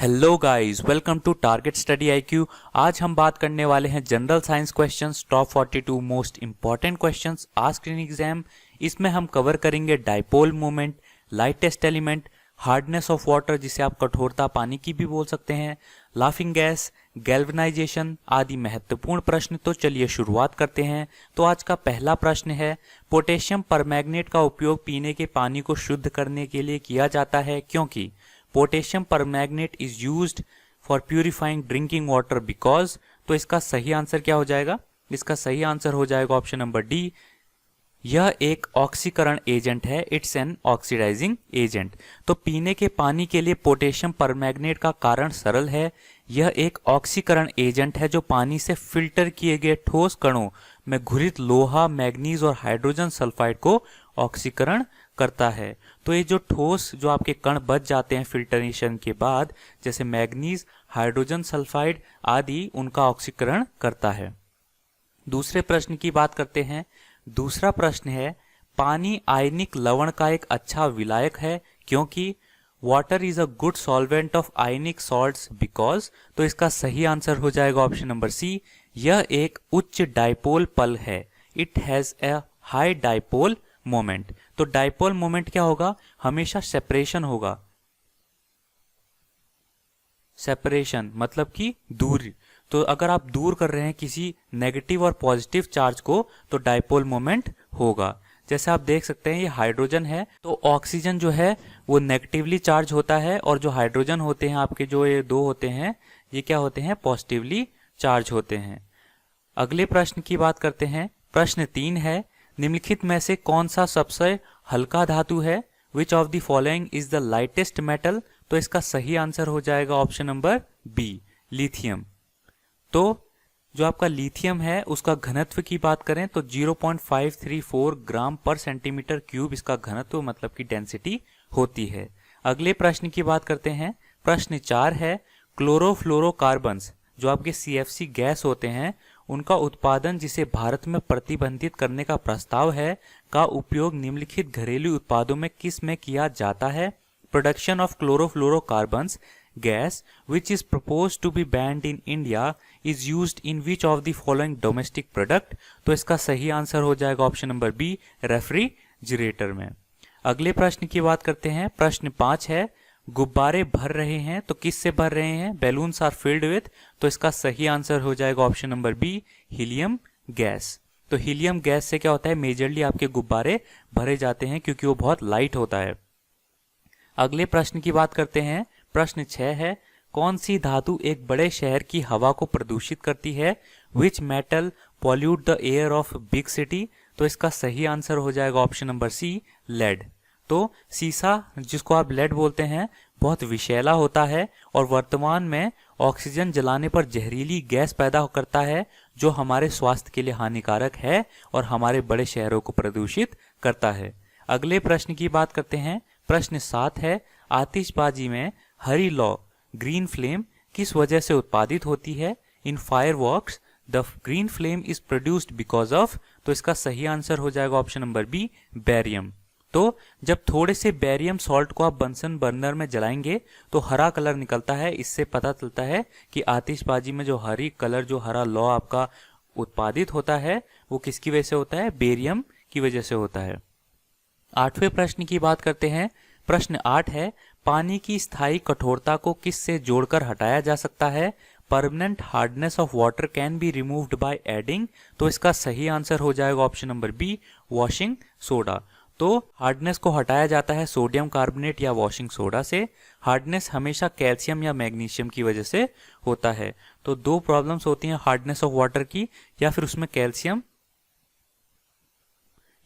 Hello guys, welcome to target study IQ. आज हम बात करने वाले हैं general science questions, top 42 most important questions asked in exam. इसमें हम कवर करेंगे dipole moment, lightest element, hardness of water जिसे आप कठोरता पानी की भी बोल सकते हैं, लाफिंग गैस, गैल्वेनाइजेशन आदि महत्वपूर्ण प्रश्न। तो चलिए शुरुआत करते हैं। तो आज का पहला प्रश्न है, पोटेशियम परमैंगनेट का उपयोग पीने के पानी को शुद्ध करने के लिए किया जाता है क्योंकि potassium permanganate is used for purifying drinking water because. तो इसका सही आंसर क्या हो जाएगा? इसका सही आंसर हो जाएगा ऑप्शन नंबर डी, यह एक ऑक्सीकरण एजेंट है, इट्स एन ऑक्सीडाइजिंग एजेंट। तो पीने के पानी के लिए पोटेशियम परमैंगनेट का कारण सरल है, यह एक ऑक्सीकरण एजेंट है जो पानी से फिल्टर किए गए ठोस कणों में घुलित लोहा, मैग्नीज और हाइड्रोजन सल्फाइड को ऑक्सीकरण करता है। तो ये जो ठोस जो आपके कण बच जाते हैं फिल्टरेशन के बाद, जैसे मैग्नीज, हाइड्रोजन सल्फाइड आदि, उनका ऑक्सीकरण करता है। दूसरे प्रश्न की बात करते हैं। दूसरा प्रश्न है, पानी आयनिक लवण का एक अच्छा विलायक है क्योंकि water is a good solvent of ionic salts because. तो इसका सही आंसर हो जाएगा ऑप्शन नंबर सी, यह एक उच्च डाइपोल पल है, it has a high dipole moment. तो डाइपोल मोमेंट क्या होगा? हमेशा सेपरेशन होगा, सेपरेशन मतलब कि दूर। तो अगर आप दूर कर रहे हैं किसी नेगेटिव और पॉजिटिव चार्ज को तो डाइपोल मोमेंट होगा। जैसे आप देख सकते हैं ये हाइड्रोजन है, तो ऑक्सीजन जो है वो नेगेटिवली चार्ज होता है और जो हाइड्रोजन होते हैं आपके, जो ये दो होते हैं, ये क्या होते हैं? पॉजिटिवली चार्ज होते हैं। अगले प्रश्न की बात करते हैं। प्रश्न 3 है, निम्नलिखित में से कौन सा सबसे हल्का धातु है? Which of the following is the lightest metal? तो इसका सही आंसर हो जाएगा ऑप्शन नंबर बी, लिथियम। तो जो आपका लिथियम है उसका घनत्व की बात करें तो 0.534 ग्राम पर सेंटीमीटर क्यूब इसका घनत्व मतलब की डेंसिटी होती है। अगले प्रश्न की बात करते हैं। प्रश्न 4 है, क्लोरोफ्लोरोकार्बन्स जो आपके CFC गैस होते हैं उनका उत्पादन जिसे भारत में प्रतिबंधित करने का प्रस्ताव है का उपयोग निम्नलिखित घरेलू उत्पादों में किस में किया जाता है? Production of chlorofluorocarbons gas which is proposed to be banned in India is used in which of the following domestic product? तो इसका सही आंसर हो जाएगा ऑप्शन नंबर बी, रेफ्रिजरेटर में। अगले प्रश्न की बात करते हैं। प्रश्न 5 है, गुब्बारे भर रहे हैं तो किस से भर रहे हैं? Balloons are filled with. तो इसका सही आंसर हो जाएगा option number B, helium gas. तो हीलियम गैस से क्या होता है? मेजरली आपके गुब्बारे भरे जाते हैं क्योंकि वो बहुत लाइट होता है। अगले प्रश्न की बात करते हैं। प्रश्न 6 है, कौन सी धातु एक बड़े शहर की हवा को प्रदूषित करती है? Which metal pollute the air of big city? तो इसका सही आंसर हो जाएगा ऑप्शन नंबर सी, लेड। तो सीसा जिसको आप लेड बोलते हैं बहुत विषैला होता है और वर्तमान में ऑक्सीजन जलाने पर जहरीली गैस पैदा करता है जो हमारे स्वास्थ्य के लिए हानिकारक है और हमारे बड़े शहरों को प्रदूषित करता है। अगले प्रश्न की बात करते हैं। प्रश्न 7 है, आतिशबाजी में हरी लौ ग्रीन फ्लेम किस वजह से उत्पादित होती है? In fireworks the green flame is produced because of. तो इसका सही आंसर हो जाएगा ऑप्शन नंबर बी, बैरियम। तो जब थोड़े से बैरियम सॉल्ट को आप बंसन बर्नर में जलाएंगे तो हरा कलर निकलता है। इससे पता चलता है कि आतिशबाजी में जो हरी कलर, जो हरा लौ आपका उत्पादित होता है वो किसकी वजह से होता है? बेरियम की वजह से होता है। 8वें प्रश्न की बात करते हैं। प्रश्न 8 है, पानी की स्थायी कठोरता को किस से जोड़कर हटाया जा सकता है? Permanent hardness of water can be removed by adding. तो इसका सही आंसर हो जाएगा option number B, washing soda. तो हार्डनेस को हटाया जाता है सोडियम कार्बोनेट या वॉशिंग सोडा से। हार्डनेस हमेशा कैल्शियम या मैग्नीशियम की वजह से होता है। तो दो प्रॉब्लम्स होती हैं हार्डनेस ऑफ वाटर की, या फिर उसमें कैल्शियम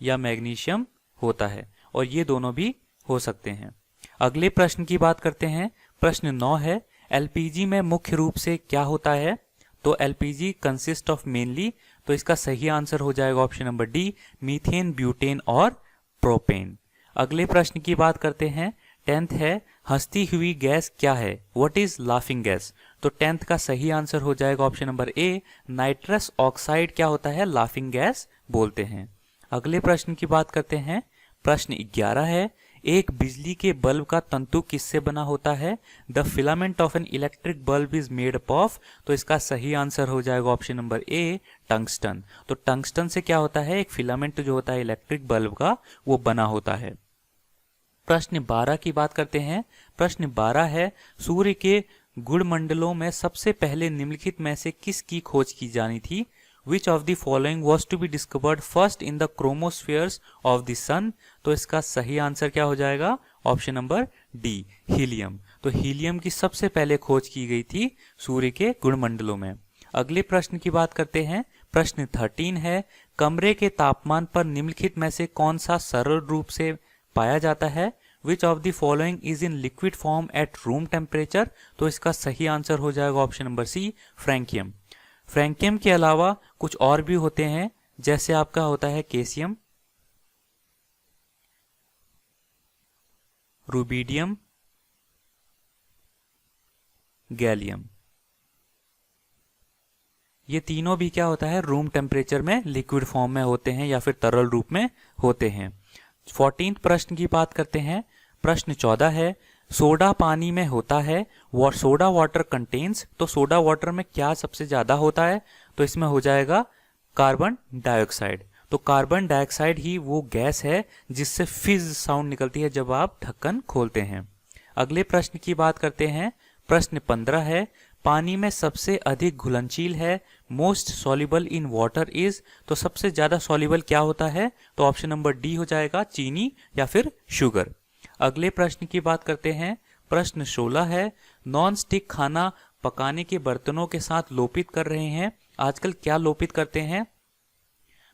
या मैग्नीशियम होता है, और ये दोनों भी हो सकते हैं। अगले प्रश्न की बात करते हैं। प्रश्न 9 है, एलपीजी में मुख्य रूप से क्या होता है? तो एलपीजी कंसिस्ट ऑफ मेनली। तो इसका सही आंसर हो जाएगा option number D, methane, butane और प्रोपेन। अगले प्रश्न की बात करते हैं। 10th है, हंसती हुई गैस क्या है? What is laughing gas? तो 10th का सही आंसर हो जाएगा ऑप्शन नंबर ए, नाइट्रस ऑक्साइड क्या होता है? लाफिंग गैस बोलते हैं। अगले प्रश्न की बात करते हैं। प्रश्न 11 है, एक बिजली के बल्ब का तंतु किससे बना होता है? The filament of an electric bulb is made up of. तो इसका सही आंसर हो जाएगा ऑप्शन नंबर ए, टंगस्टन। तो टंगस्टन से क्या होता है, एक फिलामेंट जो होता है इलेक्ट्रिक बल्ब का, वो बना होता है। प्रश्न 12 की बात करते हैं। प्रश्न 12 है, सूर्य के गुणमंडलों में सबसे पहले निम्नलिखित में से किसकी खोज की जानी थी? Which of the following was to be discovered first in the chromospheres of the sun? तो इसका सही आंसर क्या हो जाएगा? Option number D, helium. तो हीलियम की सबसे पहले खोज की गई थी सूर्य के गुणमंडलों में। अगले प्रश्न की बात करते हैं। प्रश्न 13 है, कमरे के तापमान पर निम्नलिखित में से कौन सा सरल रूप से पाया जाता है? Which of the following is in liquid form at room temperature? तो इसका सही आंसर हो जाएगा ऑप्शन नंबर सी, फ्रैंकियम। फ्रैंकियम के अलावा कुछ और भी होते हैं, जैसे आपका होता है केसियम, रुबिडियम, गैलियम। ये तीनों भी क्या होता है, रूम टेम्परेचर में लिक्विड फॉर्म में होते हैं या फिर तरल रूप में होते हैं। 14 प्रश्न की बात करते हैं। प्रश्न 14 है, सोडा पानी में होता है, सोडा वाटर कंटेन्स। तो सोडा वाटर में क्या सबसे ज्यादा होता है? तो इसमें हो जाएगा कार्बन डाइऑक्साइड। तो कार्बन डाइऑक्साइड ही वो गैस है जिससे फिज साउंड निकलती है जब आप ढक्कन खोलते हैं। अगले प्रश्न की बात करते हैं। प्रश्न 15 है, पानी में सबसे अधिक घुलनशील है, most soluble in water is. तो सबसे ज्यादा सॉल्युबल क्या होता है? तो ऑप्शन नंबर डी हो जाएगा, चीनी या फिर शुगर। अगले प्रश्न की बात करते हैं। प्रश्न 16 है, नॉन स्टिक खाना पकाने के बर्तनों के साथ लोपित कर रहे हैं। आजकल क्या लोपित करते हैं?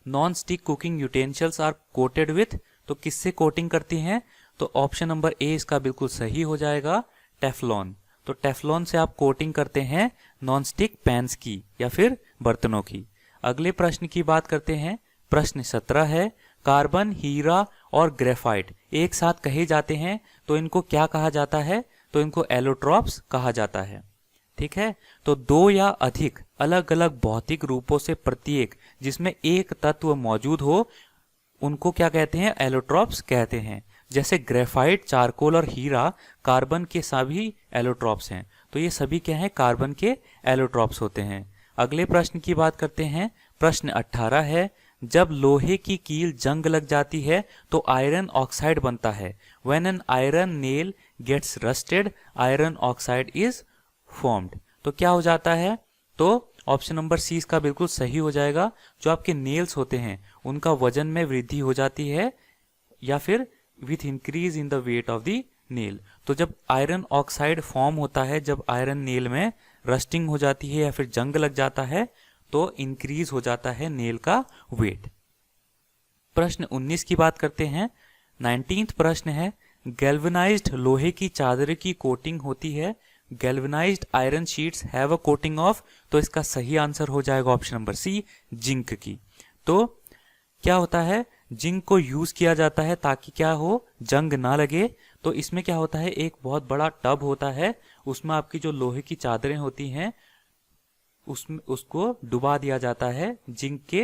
Non stick cooking utensils are coated with. तो किससे कोटिंग करती हैं? तो ऑप्शन नंबर ए इसका बिल्कुल सही हो जाएगा, टेफ्लॉन। तो टेफ्लॉन से आप कोटिंग करते हैं नॉन स्टिक पैन्स की या फिर बर्तनों की। अगले प्रश्न की बात करते हैं। प्रश्न 17 है, कार्बन, हीरा और ग्रेफाइट एक साथ कहे जाते हैं, तो इनको क्या कहा जाता है? तो इनको एलोट्रॉप्स कहा जाता है। ठीक है, तो दो या अधिक अलग अलग भौतिक रूपों से प्रत्येक जिसमें एक तत्व मौजूद हो, उनको क्या कहते हैं? एलोट्रॉप्स कहते हैं। जैसे ग्रेफाइट, चारकोल और हीरा कार्बन के सभी एलोट्रॉप्स हैं, तो ये सभी क्या हैं? कार्बन के एलोट्रॉप्स होते हैं। अगले प्रश्न की बात करते हैं। प्रश्न 18 है, जब लोहे की कील जंग लग जाती है तो आयरन ऑक्साइड बनता है। When an iron nail gets rusted, iron oxide is formed. तो क्या हो जाता है? तो ऑप्शन नंबर सी इसका बिल्कुल सही हो जाएगा। जो आपके नेल्स होते हैं उनका वजन में वृद्धि हो जाती है या फिर with increase in the weight of the nail. तो जब आयरन ऑक्साइड फॉर्म होता है, जब आयरन नेल में रस्टिंग हो जाती है या फिर जंग लग जाता है, तो इंक्रीज हो जाता है नेल का वेट। प्रश्न 19 की बात करते हैं। 19th प्रश्न है, गैल्वेनाइज्ड लोहे की चादर की कोटिंग होती है, galvanised iron sheets have a coating of. तो इसका सही आंसर हो जाएगा ऑप्शन नंबर सी, जिंक की। तो क्या होता है? जिंक को यूज किया जाता है ताकि क्या हो, जंग ना लगे। तो इसमें क्या होता है, एक बहुत बड़ा टब होता है, उसमें आपकी जो लोहे की चादरें होती हैं उसमें उसको डुबा दिया जाता है जिंक के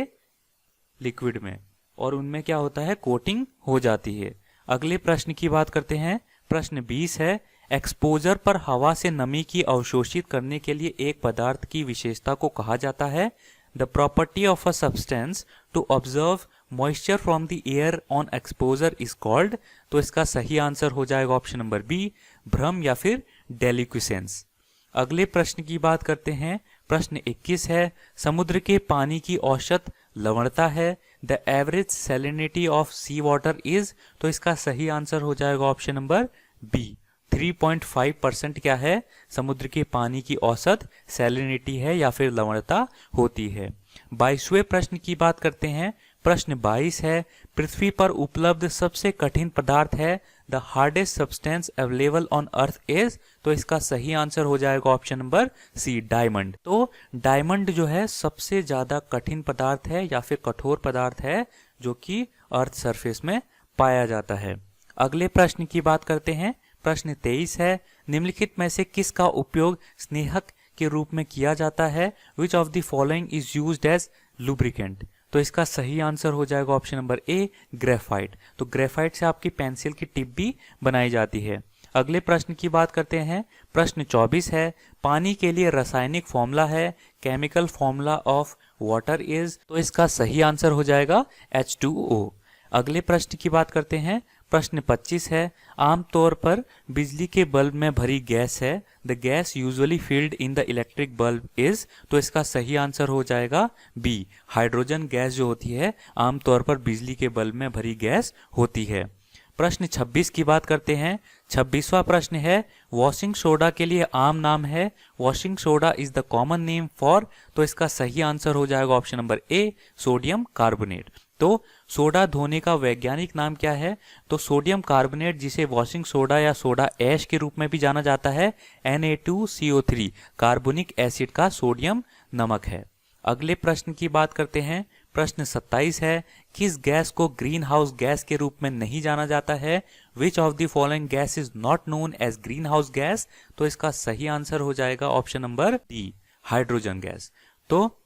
लिक्विड में, और उनमें क्या होता है, कोटिंग हो जाती है। अगले प्रश्न की बात करते हैं। प्रश्न 20 है, एक्सपोजर पर हवा से नमी की अवशोषित करने के लिए एक पदार्थ की विशेषता को कहा जाता है। The property of a substance to observe moisture from the air on exposure is called. तो इसका सही आंसर हो जाएगा ऑप्शन नंबर बी, भ्रम या फिर डेलिक्विसेंस। अगले प्रश्न की बात करते हैं। प्रश्न 21 है, समुद्र के पानी की औसत लवणता है। The average salinity of sea water is. तो इसका सही आंसर हो जाएगा ऑप्शन नंबर बी, 3.5% क्या है? समुद्र के पानी की औसत सैलिनिटी है या फिर लवणता होती है। 22वें प्रश्न की बात करते हैं। प्रश्न 22 है, पृथ्वी पर उपलब्ध सबसे कठिन पदार्थ है। The hardest substance available on earth is. तो इसका सही आंसर हो जाएगा ऑप्शन नंबर सी, डायमंड। तो डायमंड जो है सबसे ज्यादा कठिन पदार्थ है या फिर कठोर पदार्थ है जो कि अर्थ सरफेस में पाया जाता है। अगले प्रश्न की बात करते हैं। प्रश्न 23 है, निम्नलिखित में से किसका उपयोग स्नेहक के रूप में किया जाता है? Which of the following is used as lubricant. तो इसका सही आंसर हो जाएगा ऑप्शन नंबर ए, ग्रेफाइट। तो ग्रेफाइट से आपकी पेंसिल की टिप भी बनाई जाती है। अगले प्रश्न की बात करते हैं। प्रश्न 24 है, पानी के लिए रासायनिक फॉर्मूला है, chemical formula of water is. तो इसका सही आंसर हो जाएगा H2O। अगले प्रश्न की बात करते हैं। प्रश्न 25 है, आमतौर पर बिजली के बल्ब में भरी गैस है, the gas usually filled in the electric bulb is. तो इसका सही आंसर हो जाएगा बी, हाइड्रोजन गैस जो होती है आमतौर पर बिजली के बल्ब में भरी गैस होती है। प्रश्न 26 की बात करते हैं। 26वां प्रश्न है, वॉशिंग सोडा के लिए आम नाम है, washing soda is the common name for. तो इसका सही आंसर हो जाएगा ऑप्शन नंबर ए, सोडियम कार्बोनेट। तो सोडा धोने का वैज्ञानिक नाम क्या है? तो सोडियम कार्बोनेट, जिसे वॉशिंग सोडा या सोडा ऐश के रूप में भी जाना जाता है, Na2CO3 कार्बोनिक एसिड का सोडियम नमक है। अगले प्रश्न की बात करते हैं। प्रश्न 27 है, किस गैस को ग्रीन हाउस गैस के रूप में नहीं जाना जाता है? Which of the following gas is not known as green house gas. तो इसका सही आंसर हो जाएगा option number D, hydrogen gas. तो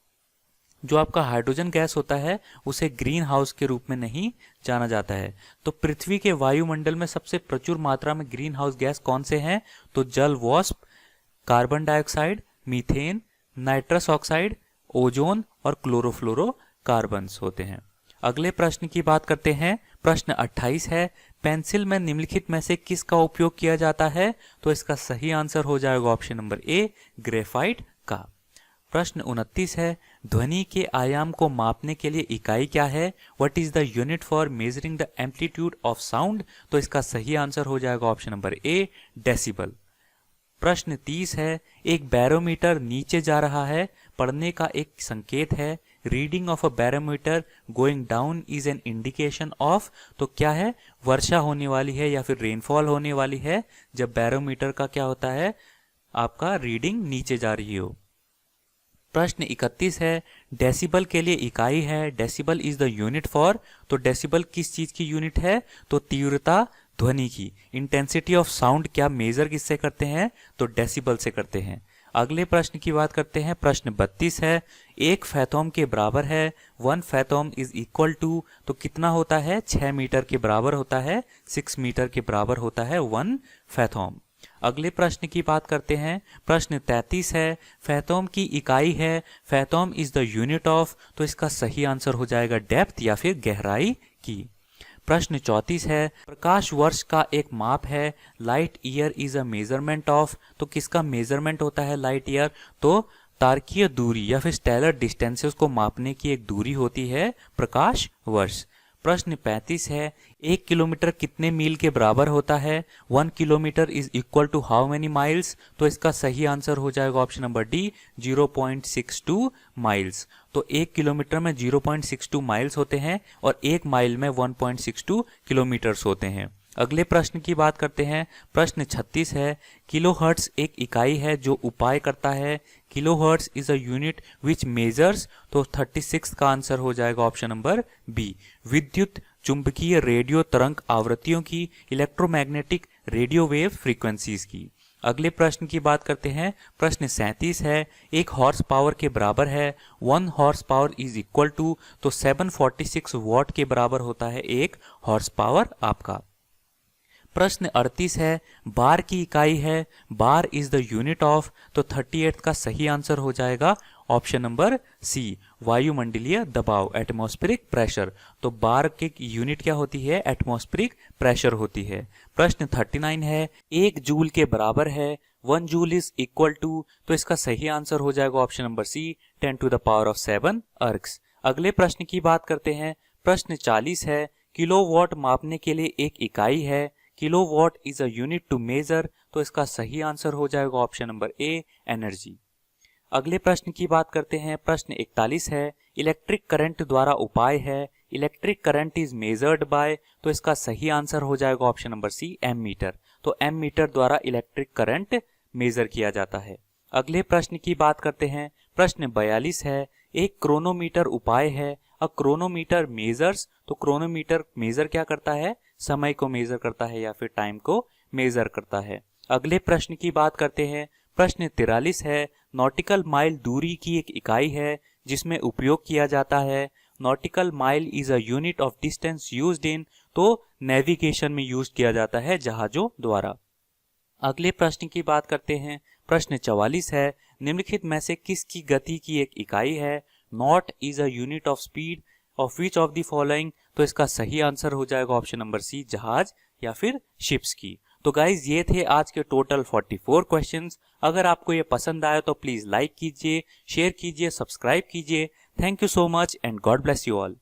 जो आपका हाइड्रोजन गैस होता है उसे ग्रीन हाउस के रूप में नहीं जाना जाता है। तो पृथ्वी के वायुमंडल में सबसे प्रचुर मात्रा में ग्रीन हाउस गैस कौन से हैं? तो जल वाष्प, carbon dioxide, methane, nitrous oxide, ozone और क्लोरोफ्लोरोकार्बन्स होते हैं। अगले प्रश्न की बात करते हैं। प्रश्न 28 है, पेंसिल में निम्नलिखित में से किसका उपयोग किया जाता है? तो इसका सही आंसर हो जाएगा ऑप्शन नंबर ए, ग्रेफाइट का। प्रश्न 29 है, ध्वनि के आयाम को मापने के लिए इकाई क्या है? What is the unit for measuring the amplitude of sound? तो इसका सही आंसर हो जाएगा ऑप्शन नंबर ए, डेसिबल। प्रश्न 30 है, एक बैरोमीटर नीचे जा रहा है, पढ़ने का एक संकेत है, reading of a barometer going down is an indication of. तो क्या है? वर्षा होने वाली है या फिर रेनफॉल होने वाली है जब बैरोमीटर का क्या होता है, आपका रीडिंग नीचे जा रही हो। प्रश्न 31 है, डेसिबल के लिए इकाई है, decibel is the unit for. तो डेसिबल किस चीज की यूनिट है? तो तीव्रता ध्वनि की। इंटेंसिटी ऑफ साउंड क्या मेजर किससे करते हैं? तो डेसिबल से करते हैं। अगले प्रश्न की बात करते हैं। प्रश्न 32 है, एक फैथोम के बराबर है, 1 फैथोम इज इक्वल टू। तो कितना होता है? 6 मीटर के बराबर होता है, 6 मीटर के बराबर होता है 1 फैथोम। अगले प्रश्न की बात करते हैं। प्रश्न 33 है, फैथोम की इकाई है, फैथोम इज द यूनिट ऑफ। तो इसका सही आंसर हो जाएगा डेप्थ या फिर गहराई की। प्रश्न 34 है, प्रकाश वर्ष का एक माप है, light year is a measurement of. तो किसका मेजरमेंट होता है लाइट ईयर? तो तारकीय दूरी या फिर स्टेलर डिस्टेंसेस को मापने की एक दूरी होती है प्रकाश वर्ष। प्रश्न 35 है, 1 किलोमीटर कितने मील के बराबर होता है? 1 kilometre is equal to how many miles? तो इसका सही आंसर हो जाएगा ऑप्शन नंबर डी, 0.62 माइल्स। तो 1 किलोमीटर में 0.62 माइल्स होते हैं और 1 माइल में 1.62 किलोमीटर्स होते हैं। अगले प्रश्न की बात करते हैं। प्रश्न 36 है, किलोहर्ट्ज एक इकाई है जो उपाय करता है, kilohertz is a unit which measures. तो 36 का आंसर हो जाएगा ऑप्शन नंबर बी, विद्युत चुंबकीय रेडियो तरंग आवृत्तियों की, इलेक्ट्रोमैग्नेटिक रेडियो वेव फ्रीक्वेंसीज की। अगले प्रश्न की बात करते हैं। प्रश्न 37 है, एक हॉर्स पावर के बराबर है, 1 horse power is equal to. तो 746 वॉट के बराबर होता है 1 हॉर्स पावर आपका। प्रश्न 38 है, बार की इकाई है, bar is the unit of. तो 38 का सही आंसर हो जाएगा ऑप्शन नंबर सी, वायुमंडलीय दबाव, एटमॉस्फेरिक प्रेशर। तो बार की यूनिट क्या होती है? एटमॉस्फेरिक प्रेशर होती है। प्रश्न 39 है, 1 जूल के बराबर है, 1 जूल इज इक्वल टू। तो इसका सही आंसर हो जाएगा option number C, 10 to the power of 7 ergs. अगले प्रश्न की बात करते हैं। प्रश्न 40 है, किलोवाट मापने के लिए एक इकाई है, kilowatt is a unit to measure. तो इसका सही आंसर हो जाएगा ऑप्शन नंबर ए, एनर्जी। अगले प्रश्न की बात करते हैं। प्रश्न 41 है, इलेक्ट्रिक करंट द्वारा उपाय है, electric current is measured by. तो इसका सही आंसर हो जाएगा ऑप्शन नंबर सी, एमीटर। तो एमीटर द्वारा इलेक्ट्रिक करंट मेजर किया जाता है। अगले प्रश्न की बात करते हैं। प्रश्न 42 है, एक क्रोनोमीटर उपाय है, अ क्रोनोमीटर मेजर्स। तो क्रोनोमीटर मेजर क्या करता है? समय को मेजर करता है या फिर टाइम को मेजर करता है। अगले प्रश्न की बात करते हैं। प्रश्न 43 है, नॉटिकल माइल दूरी की एक इकाई है जिसमें उपयोग किया जाता है, nautical mile is a unit of distance used in, तो नेविगेशन में यूज किया जाता है जहाजों द्वारा। अगले प्रश्न की बात करते हैं। प्रश्न 44 है, निम्नलिखित में से किसकी गति की एक इकाई है? Not is a unit of speed of which of the following? तो इसका सही आंसर हो जाएगा ऑप्शन नंबर सी, जहाज या फिर शिप्स की। तो गाइज ये थे आज के टोटल 44 क्वेश्चंस। अगर आपको ये पसंद आया तो प्लीज लाइक कीजिए, शेयर कीजिए, सब्सक्राइब कीजिए। Thank you so much and God bless you all.